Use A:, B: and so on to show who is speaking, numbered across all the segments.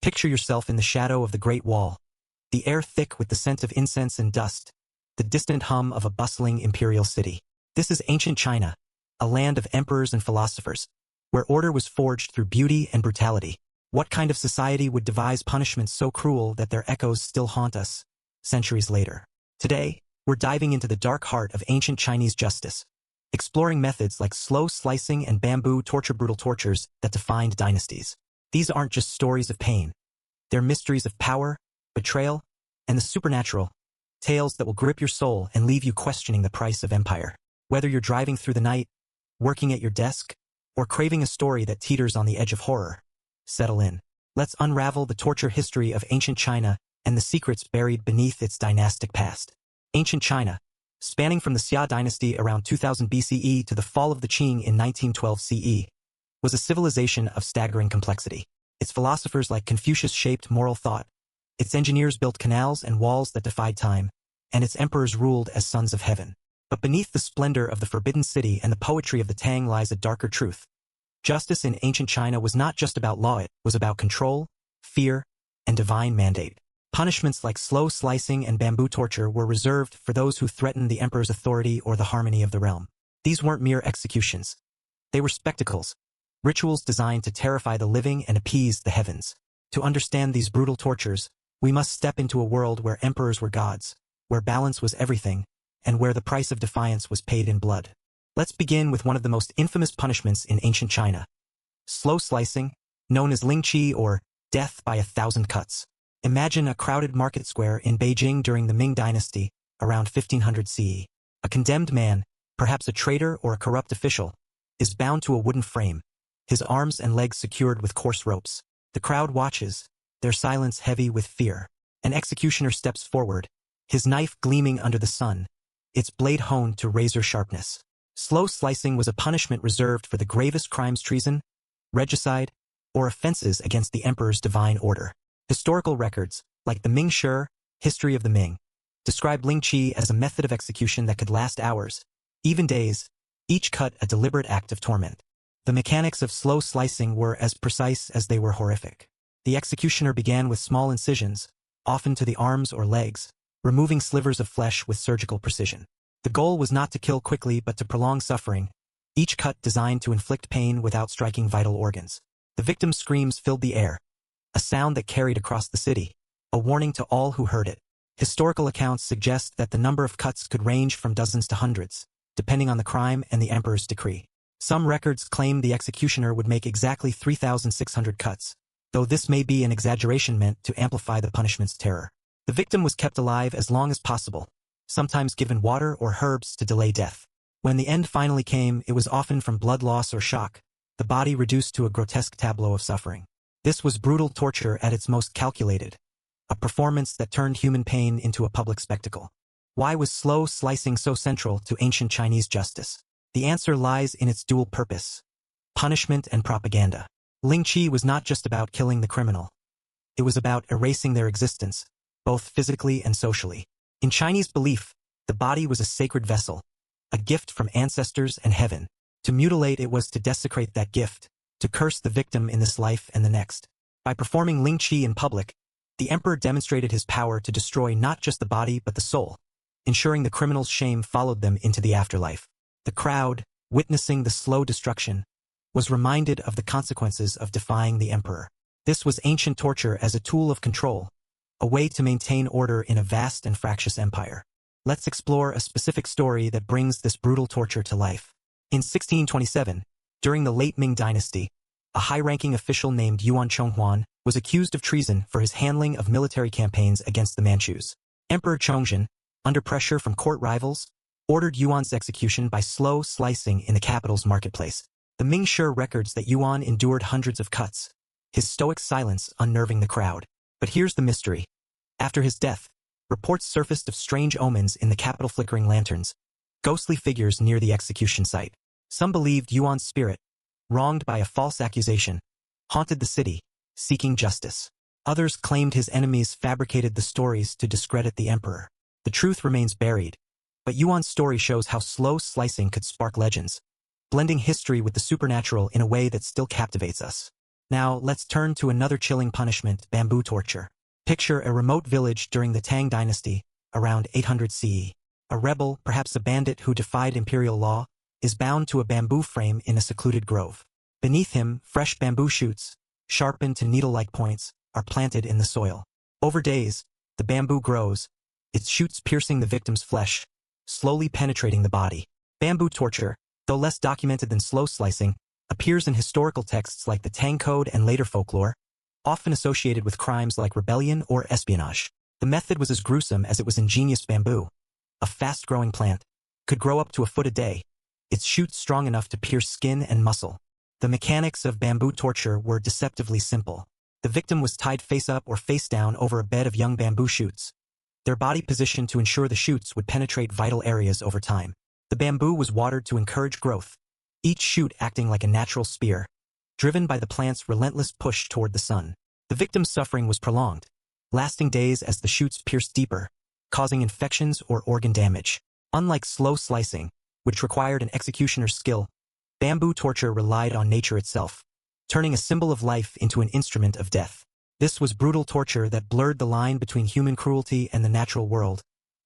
A: Picture yourself in the shadow of the Great Wall, the air thick with the scent of incense and dust, the distant hum of a bustling imperial city. This is ancient China, a land of emperors and philosophers, where order was forged through beauty and brutality. What kind of society would devise punishments so cruel that their echoes still haunt us, centuries later? Today, we're diving into the dark heart of ancient Chinese justice, exploring methods like slow slicing and bamboo torture, brutal tortures that defined dynasties. These aren't just stories of pain. They're mysteries of power, betrayal, and the supernatural, tales that will grip your soul and leave you questioning the price of empire. Whether you're driving through the night, working at your desk, or craving a story that teeters on the edge of horror, settle in. Let's unravel the torture history of ancient China and the secrets buried beneath its dynastic past. Ancient China, spanning from the Xia dynasty around 2000 BCE to the fall of the Qing in 1912 CE, was a civilization of staggering complexity. Its philosophers like Confucius shaped moral thought, its engineers built canals and walls that defied time, and its emperors ruled as sons of heaven. But beneath the splendor of the Forbidden City and the poetry of the Tang lies a darker truth. Justice in ancient China was not just about law, it was about control, fear, and divine mandate. Punishments like slow slicing and bamboo torture were reserved for those who threatened the emperor's authority or the harmony of the realm. These weren't mere executions. They were spectacles, rituals designed to terrify the living and appease the heavens. To understand these brutal tortures, we must step into a world where emperors were gods, where balance was everything, and where the price of defiance was paid in blood. Let's begin with one of the most infamous punishments in ancient China. Slow slicing, known as Lingchi or death by 1,000 cuts. Imagine a crowded market square in Beijing during the Ming Dynasty, around 1500 CE. A condemned man, perhaps a traitor or a corrupt official, is bound to a wooden frame, his arms and legs secured with coarse ropes. The crowd watches, their silence heavy with fear. An executioner steps forward, his knife gleaming under the sun, its blade honed to razor sharpness. Slow slicing was a punishment reserved for the gravest crimes: treason, regicide, or offenses against the emperor's divine order. Historical records, like the Ming Shi, History of the Ming, describe Lingchi as a method of execution that could last hours, even days, each cut a deliberate act of torment. The mechanics of slow slicing were as precise as they were horrific. The executioner began with small incisions, often to the arms or legs, removing slivers of flesh with surgical precision. The goal was not to kill quickly but to prolong suffering, each cut designed to inflict pain without striking vital organs. The victim's screams filled the air, a sound that carried across the city, a warning to all who heard it. Historical accounts suggest that the number of cuts could range from dozens to hundreds, depending on the crime and the emperor's decree. Some records claim the executioner would make exactly 3,600 cuts, though this may be an exaggeration meant to amplify the punishment's terror. The victim was kept alive as long as possible, sometimes given water or herbs to delay death. When the end finally came, it was often from blood loss or shock, the body reduced to a grotesque tableau of suffering. This was brutal torture at its most calculated, a performance that turned human pain into a public spectacle. Why was slow slicing so central to ancient Chinese justice? The answer lies in its dual purpose: punishment and propaganda. Lingchi was not just about killing the criminal. It was about erasing their existence, both physically and socially. In Chinese belief, the body was a sacred vessel, a gift from ancestors and heaven. To mutilate it was to desecrate that gift, to curse the victim in this life and the next. By performing Lingchi in public, the emperor demonstrated his power to destroy not just the body but the soul, ensuring the criminal's shame followed them into the afterlife. The crowd, witnessing the slow destruction, was reminded of the consequences of defying the emperor. This was ancient torture as a tool of control, a way to maintain order in a vast and fractious empire. Let's explore a specific story that brings this brutal torture to life. In 1627, during the late Ming Dynasty, a high-ranking official named Yuan Chonghuan was accused of treason for his handling of military campaigns against the Manchus. Emperor Chongzhen, under pressure from court rivals, ordered Yuan's execution by slow slicing in the capital's marketplace. The Ming Shi records that Yuan endured hundreds of cuts, his stoic silence unnerving the crowd. But here's the mystery. After his death, reports surfaced of strange omens in the capital: flickering lanterns, ghostly figures near the execution site. Some believed Yuan's spirit, wronged by a false accusation, haunted the city, seeking justice. Others claimed his enemies fabricated the stories to discredit the emperor. The truth remains buried, but Yuan's story shows how slow slicing could spark legends, blending history with the supernatural in a way that still captivates us. Now, let's turn to another chilling punishment, bamboo torture. Picture a remote village during the Tang dynasty, around 800 CE. A rebel, perhaps a bandit who defied imperial law, is bound to a bamboo frame in a secluded grove. Beneath him, fresh bamboo shoots, sharpened to needle-like points, are planted in the soil. Over days, the bamboo grows, its shoots piercing the victim's flesh, slowly penetrating the body. Bamboo torture, though less documented than slow slicing, appears in historical texts like the Tang Code and later folklore, often associated with crimes like rebellion or espionage. The method was as gruesome as it was ingenious. Bamboo, a fast-growing plant, could grow up to a foot a day, its shoots strong enough to pierce skin and muscle. The mechanics of bamboo torture were deceptively simple. The victim was tied face up or face down over a bed of young bamboo shoots, their body positioned to ensure the shoots would penetrate vital areas over time. The bamboo was watered to encourage growth, each shoot acting like a natural spear, driven by the plant's relentless push toward the sun. The victim's suffering was prolonged, lasting days as the shoots pierced deeper, causing infections or organ damage. Unlike slow slicing, which required an executioner's skill, bamboo torture relied on nature itself, turning a symbol of life into an instrument of death. This was brutal torture that blurred the line between human cruelty and the natural world,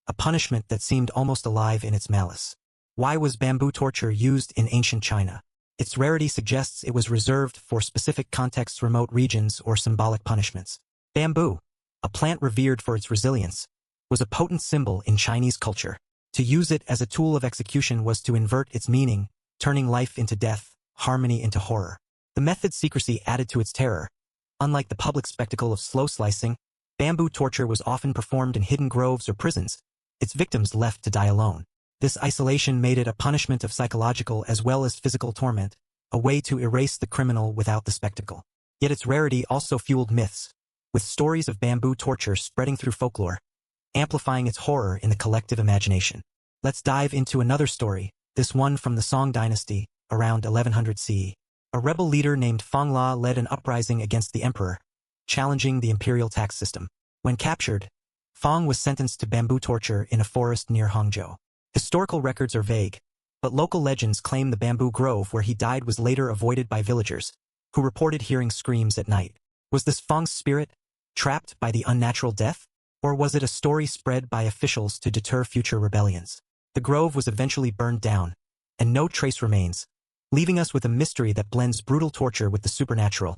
A: a punishment that seemed almost alive in its malice. Why was bamboo torture used in ancient China? Its rarity suggests it was reserved for specific contexts, remote regions, or symbolic punishments. Bamboo, a plant revered for its resilience, was a potent symbol in Chinese culture. To use it as a tool of execution was to invert its meaning, turning life into death, harmony into horror. The method's secrecy added to its terror. Unlike the public spectacle of slow slicing, bamboo torture was often performed in hidden groves or prisons, its victims left to die alone. This isolation made it a punishment of psychological as well as physical torment, a way to erase the criminal without the spectacle. Yet its rarity also fueled myths, with stories of bamboo torture spreading through folklore, amplifying its horror in the collective imagination. Let's dive into another story, this one from the Song dynasty, around 1100 CE. A rebel leader named Feng La led an uprising against the emperor, challenging the imperial tax system. When captured, Feng was sentenced to bamboo torture in a forest near Hangzhou. Historical records are vague, but local legends claim the bamboo grove where he died was later avoided by villagers, who reported hearing screams at night. Was this Feng's spirit, trapped by the unnatural death? Or was it a story spread by officials to deter future rebellions? The grove was eventually burned down, and no trace remains, leaving us with a mystery that blends brutal torture with the supernatural,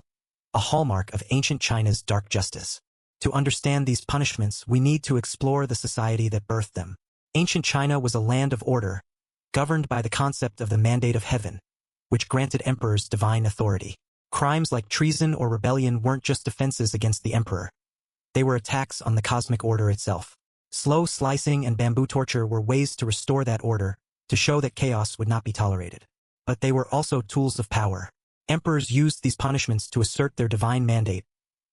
A: a hallmark of ancient China's dark justice. To understand these punishments, we need to explore the society that birthed them. Ancient China was a land of order, governed by the concept of the mandate of heaven, which granted emperors divine authority. Crimes like treason or rebellion weren't just offenses against the emperor. They were attacks on the cosmic order itself. Slow slicing and bamboo torture were ways to restore that order, to show that chaos would not be tolerated. But they were also tools of power. Emperors used these punishments to assert their divine mandate,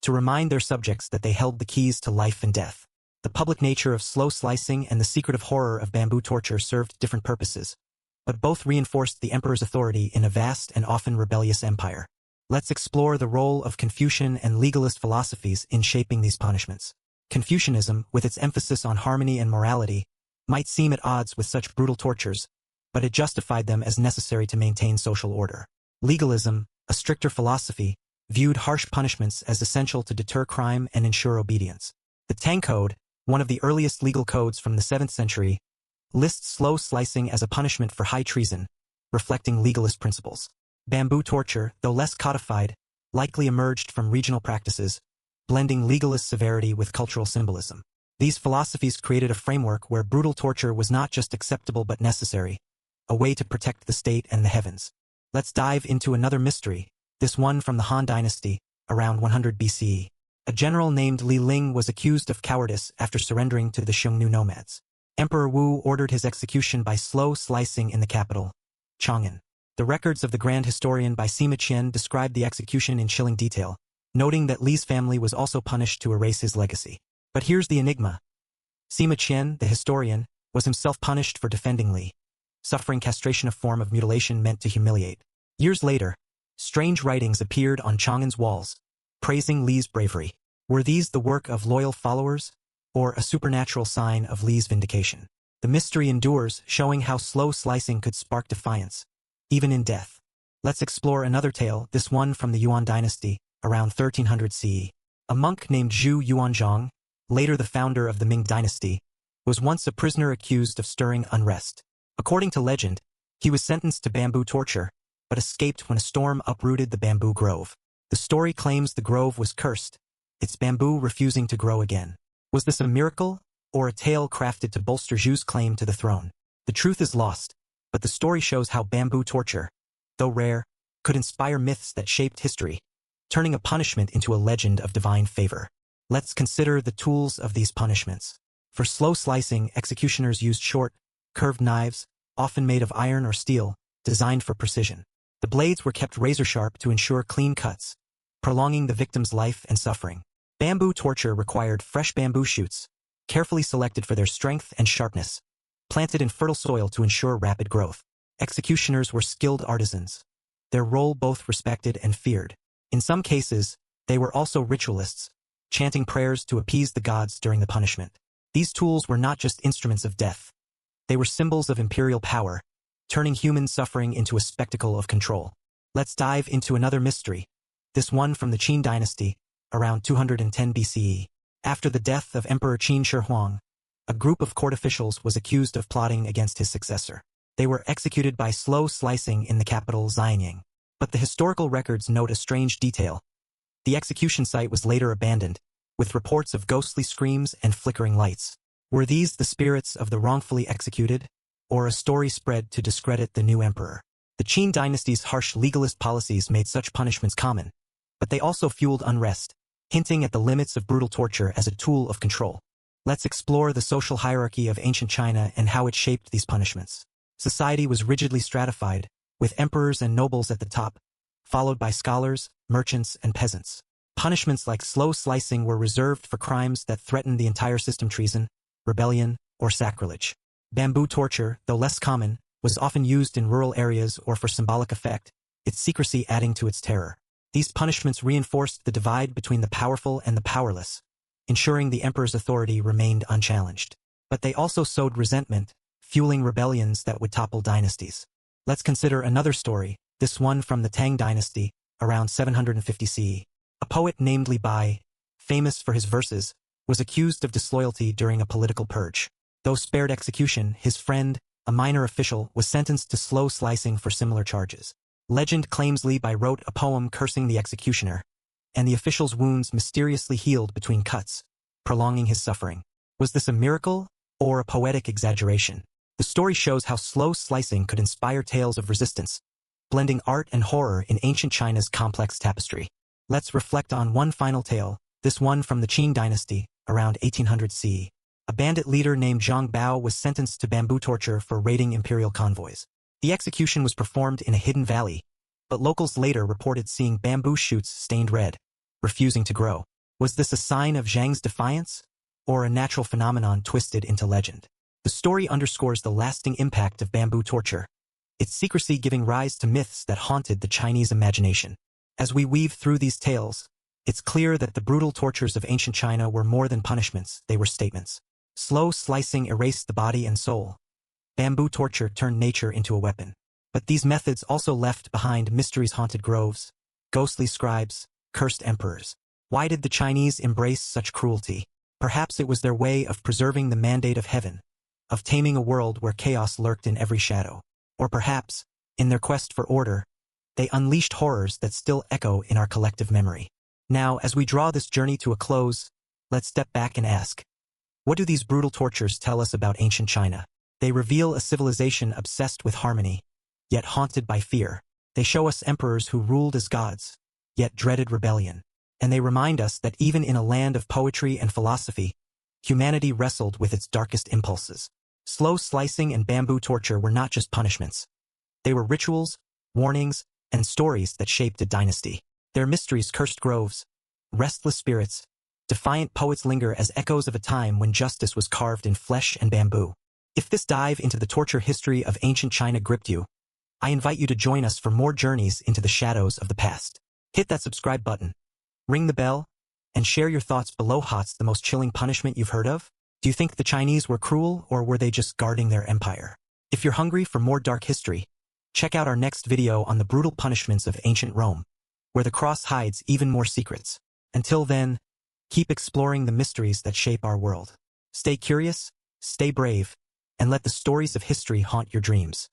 A: to remind their subjects that they held the keys to life and death. The public nature of slow slicing and the secretive horror of bamboo torture served different purposes, but both reinforced the emperor's authority in a vast and often rebellious empire. Let's explore the role of Confucian and legalist philosophies in shaping these punishments. Confucianism, with its emphasis on harmony and morality, might seem at odds with such brutal tortures, but it justified them as necessary to maintain social order. Legalism, a stricter philosophy, viewed harsh punishments as essential to deter crime and ensure obedience. The Tang Code, one of the earliest legal codes from the 7th century, lists slow slicing as a punishment for high treason, reflecting legalist principles. Bamboo torture, though less codified, likely emerged from regional practices, blending legalist severity with cultural symbolism. These philosophies created a framework where brutal torture was not just acceptable but necessary, a way to protect the state and the heavens. Let's dive into another mystery, this one from the Han Dynasty, around 100 BCE. A general named Li Ling was accused of cowardice after surrendering to the Xiongnu nomads. Emperor Wu ordered his execution by slow slicing in the capital, Chang'an. The records of the Grand Historian by Sima Qian described the execution in chilling detail, noting that Li's family was also punished to erase his legacy. But here's the enigma. Sima Qian, the historian, was himself punished for defending Li, suffering castration, a form of mutilation meant to humiliate. Years later, strange writings appeared on Chang'an's walls, praising Li's bravery. Were these the work of loyal followers, or a supernatural sign of Li's vindication? The mystery endures, showing how slow slicing could spark defiance, even in death. Let's explore another tale, this one from the Yuan Dynasty, around 1300 CE. A monk named Zhu Yuanzhang, later the founder of the Ming dynasty, was once a prisoner accused of stirring unrest. According to legend, he was sentenced to bamboo torture, but escaped when a storm uprooted the bamboo grove. The story claims the grove was cursed, its bamboo refusing to grow again. Was this a miracle, or a tale crafted to bolster Zhu's claim to the throne? The truth is lost, but the story shows how bamboo torture, though rare, could inspire myths that shaped history, turning a punishment into a legend of divine favor. Let's consider the tools of these punishments. For slow slicing, executioners used short, curved knives, often made of iron or steel, designed for precision. The blades were kept razor-sharp to ensure clean cuts, prolonging the victim's life and suffering. Bamboo torture required fresh bamboo shoots, carefully selected for their strength and sharpness, planted in fertile soil to ensure rapid growth. Executioners were skilled artisans, their role both respected and feared. In some cases, they were also ritualists, chanting prayers to appease the gods during the punishment. These tools were not just instruments of death. They were symbols of imperial power, turning human suffering into a spectacle of control. Let's dive into another mystery, this one from the Qin dynasty, around 210 BCE. After the death of Emperor Qin Shi Huang, a group of court officials was accused of plotting against his successor. They were executed by slow slicing in the capital Xianying. But the historical records note a strange detail. The execution site was later abandoned, with reports of ghostly screams and flickering lights. Were these the spirits of the wrongfully executed, or a story spread to discredit the new emperor? The Qin dynasty's harsh legalist policies made such punishments common, but they also fueled unrest, hinting at the limits of brutal torture as a tool of control. Let's explore the social hierarchy of ancient China and how it shaped these punishments. Society was rigidly stratified, with emperors and nobles at the top, followed by scholars, merchants, and peasants. Punishments like slow slicing were reserved for crimes that threatened the entire system: treason, rebellion, or sacrilege. Bamboo torture, though less common, was often used in rural areas or for symbolic effect, its secrecy adding to its terror. These punishments reinforced the divide between the powerful and the powerless, ensuring the emperor's authority remained unchallenged. But they also sowed resentment, fueling rebellions that would topple dynasties. Let's consider another story, this one from the Tang dynasty, around 750 CE. A poet named Li Bai, famous for his verses, was accused of disloyalty during a political purge. Though spared execution, his friend, a minor official, was sentenced to slow slicing for similar charges. Legend claims Li Bai wrote a poem cursing the executioner, and the official's wounds mysteriously healed between cuts, prolonging his suffering. Was this a miracle, or a poetic exaggeration? The story shows how slow slicing could inspire tales of resistance, blending art and horror in ancient China's complex tapestry. Let's reflect on one final tale, this one from the Qin dynasty, around 1800 CE. A bandit leader named Zhang Bao was sentenced to bamboo torture for raiding imperial convoys. The execution was performed in a hidden valley, but locals later reported seeing bamboo shoots stained red, refusing to grow. Was this a sign of Zhang's defiance, or a natural phenomenon twisted into legend? The story underscores the lasting impact of bamboo torture, its secrecy giving rise to myths that haunted the Chinese imagination. As we weave through these tales, it's clear that the brutal tortures of ancient China were more than punishments, they were statements. Slow slicing erased the body and soul. Bamboo torture turned nature into a weapon. But these methods also left behind mysteries-haunted groves, ghostly scribes, cursed emperors. Why did the Chinese embrace such cruelty? Perhaps it was their way of preserving the mandate of heaven, of taming a world where chaos lurked in every shadow. Or perhaps, in their quest for order, they unleashed horrors that still echo in our collective memory. Now, as we draw this journey to a close, let's step back and ask, what do these brutal tortures tell us about ancient China? They reveal a civilization obsessed with harmony, yet haunted by fear. They show us emperors who ruled as gods, yet dreaded rebellion. And they remind us that even in a land of poetry and philosophy, humanity wrestled with its darkest impulses. Slow slicing and bamboo torture were not just punishments. They were rituals, warnings, and stories that shaped a dynasty. Their mysteries cursed groves, restless spirits, defiant poets linger as echoes of a time when justice was carved in flesh and bamboo. If this dive into the torture history of ancient China gripped you, I invite you to join us for more journeys into the shadows of the past. Hit that subscribe button, ring the bell, and share your thoughts below. What's the most chilling punishment you've heard of? Do you think the Chinese were cruel, or were they just guarding their empire? If you're hungry for more dark history, check out our next video on the brutal punishments of ancient Rome. where the cross hides even more secrets. Until then, keep exploring the mysteries that shape our world. Stay curious, stay brave, and let the stories of history haunt your dreams.